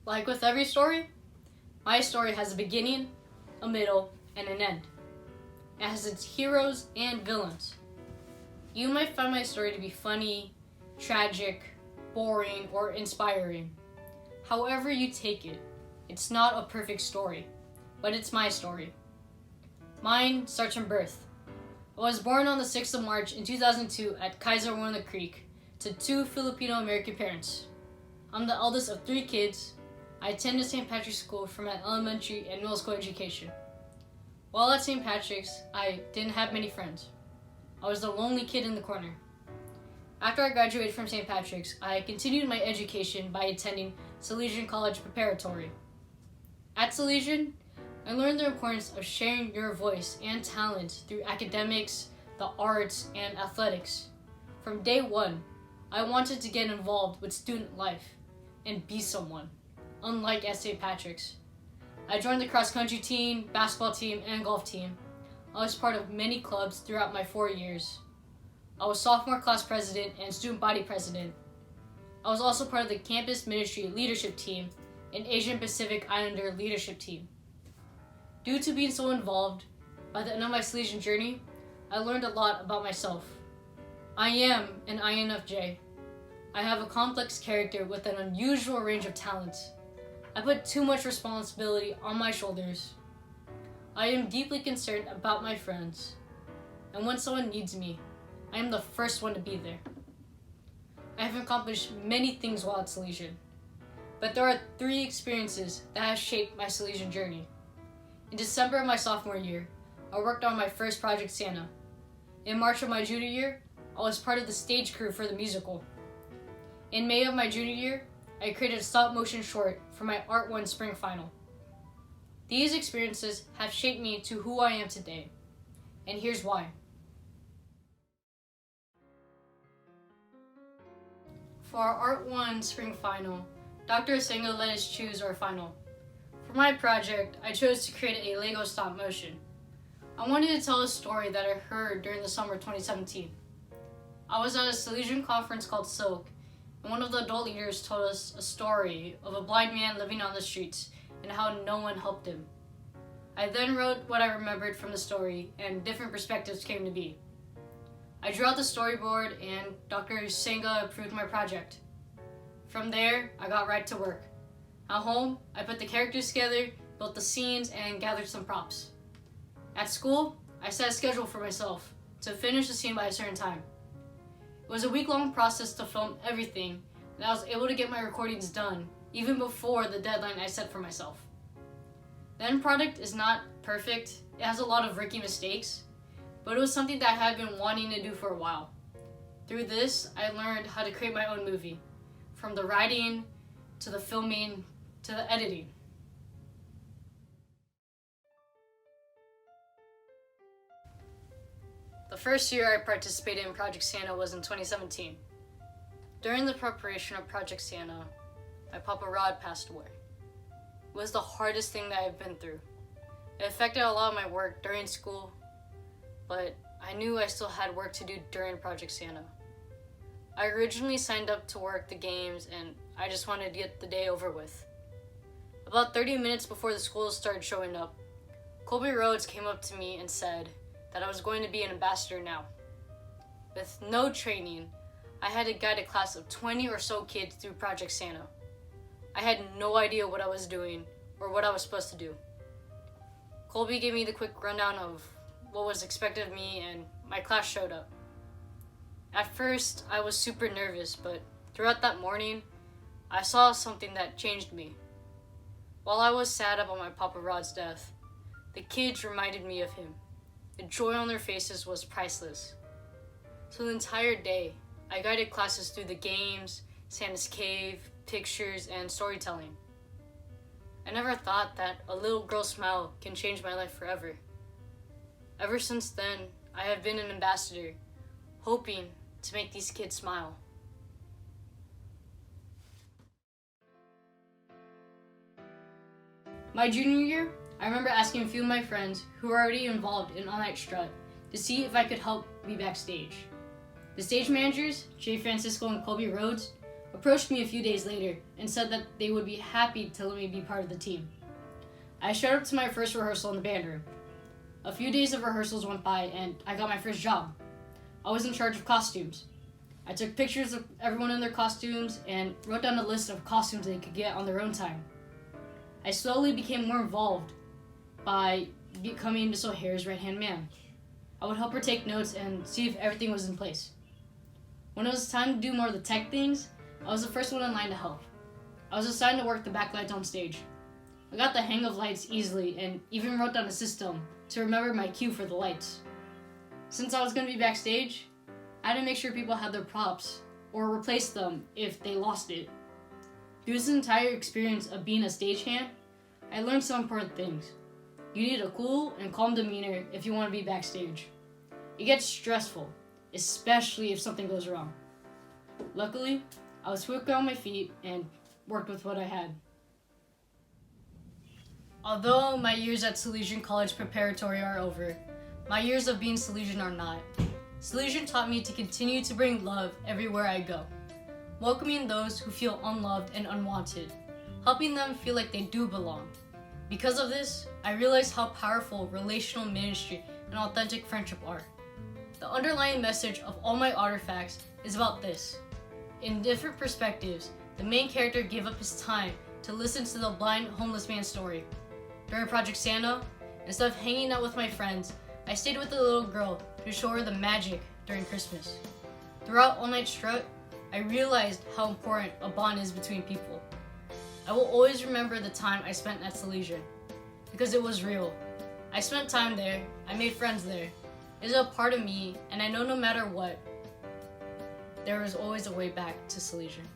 Like with every story, my story has a beginning, a middle, and an end. It has its heroes and villains. You might find my story to be funny, tragic, boring, or inspiring. However you take it, it's not a perfect story, but it's my story. Mine starts from birth. I was born on the 6th of March in 2002 at Kaiser Wilhelmina Creek to two Filipino-American parents. I'm the eldest of 3 kids. I attended St. Patrick's School for my elementary and middle school education. While at St. Patrick's, I didn't have many friends. I was the lonely kid in the corner. After I graduated from St. Patrick's, I continued my education by attending Salesian College Preparatory. At Salesian, I learned the importance of sharing your voice and talent through academics, the arts, and athletics. From day one, I wanted to get involved with student life and be someone, unlike at St. Patrick's. I joined the cross-country team, basketball team, and golf team. I was part of many clubs throughout my 4 years. I was sophomore class president and student body president. I was also part of the campus ministry leadership team and Asian Pacific Islander leadership team. Due to being so involved, by the end of my Salesian journey, I learned a lot about myself. I am an INFJ. I have a complex character with an unusual range of talents. I put too much responsibility on my shoulders. I am deeply concerned about my friends, and when someone needs me, I am the first one to be there. I have accomplished many things while at Salesian, but there are 3 experiences that have shaped my Salesian journey. In December of my sophomore year, I worked on my first Project Santa. In March of my junior year, I was part of the stage crew for the musical. In May of my junior year, I created a stop-motion short for my Art 1 spring final. These experiences have shaped me to who I am today, and here's why. For our Art 1 spring final, Dr. Senga let us choose our final. For my project, I chose to create a Lego stop-motion. I wanted to tell a story that I heard during the summer of 2017. I was at a Salesian conference called Silk, and one of the adult leaders told us a story of a blind man living on the streets and how no one helped him. I then wrote what I remembered from the story, and different perspectives came to be. I drew out the storyboard, and Dr. Senga approved my project. From there, I got right to work. At home, I put the characters together, built the scenes, and gathered some props. At school, I set a schedule for myself to finish the scene by a certain time. It was a week-long process to film everything, and I was able to get my recordings done even before the deadline I set for myself. The end product is not perfect. It has a lot of rookie mistakes, but it was something that I had been wanting to do for a while. Through this, I learned how to create my own movie, from the writing to the filming to the editing. The first year I participated in Project Santa was in 2017. During the preparation of Project Santa, my Papa Rod passed away. It was the hardest thing that I've been through. It affected a lot of my work during school, but I knew I still had work to do during Project Santa. I originally signed up to work the games, and I just wanted to get the day over with. About 30 minutes before the schools started showing up, Colby Rhodes came up to me and said that I was going to be an ambassador now. With no training, I had to guide a class of 20 or so kids through Project Santa. I had no idea what I was doing or what I was supposed to do. Colby gave me the quick rundown of what was expected of me, and my class showed up. At first, I was super nervous, but throughout that morning, I saw something that changed me. While I was sad about my Papa Rod's death, the kids reminded me of him. The joy on their faces was priceless. So the entire day, I guided classes through the games, Santa's cave, pictures, and storytelling. I never thought that a little girl's smile can change my life forever. Ever since then, I have been an ambassador, hoping to make these kids smile. My junior year, I remember asking a few of my friends who were already involved in All Night Strut to see if I could help me backstage. The stage managers, Jay Francisco and Colby Rhodes, approached me a few days later and said that they would be happy to let me be part of the team. I showed up to my first rehearsal in the band room. A few days of rehearsals went by and I got my first job. I was in charge of costumes. I took pictures of everyone in their costumes and wrote down a list of costumes they could get on their own time. I slowly became more involved by becoming Miss O'Hare's right-hand man. I would help her take notes and see if everything was in place. When it was time to do more of the tech things, I was the first one in line to help. I was assigned to work the backlights on stage. I got the hang of lights easily and even wrote down a system to remember my cue for the lights. Since I was going to be backstage, I had to make sure people had their props or replace them if they lost it. Through this entire experience of being a stagehand, I learned some important things. You need a cool and calm demeanor if you want to be backstage. It gets stressful, especially if something goes wrong. Luckily, I was quick on my feet and worked with what I had. Although my years at Salesian College Preparatory are over, my years of being Salesian are not. Salesian taught me to continue to bring love everywhere I go, welcoming those who feel unloved and unwanted, helping them feel like they do belong. Because of this, I realized how powerful relational ministry and authentic friendship are. The underlying message of all my artifacts is about this. In different perspectives, the main character gave up his time to listen to the blind homeless man's story. During Project Santa, instead of hanging out with my friends, I stayed with the little girl to show her the magic during Christmas. Throughout All Night Strut, I realized how important a bond is between people. I will always remember the time I spent at Salesian, because it was real. I spent time there, I made friends there. It is a part of me, and I know no matter what, there is always a way back to Salesian.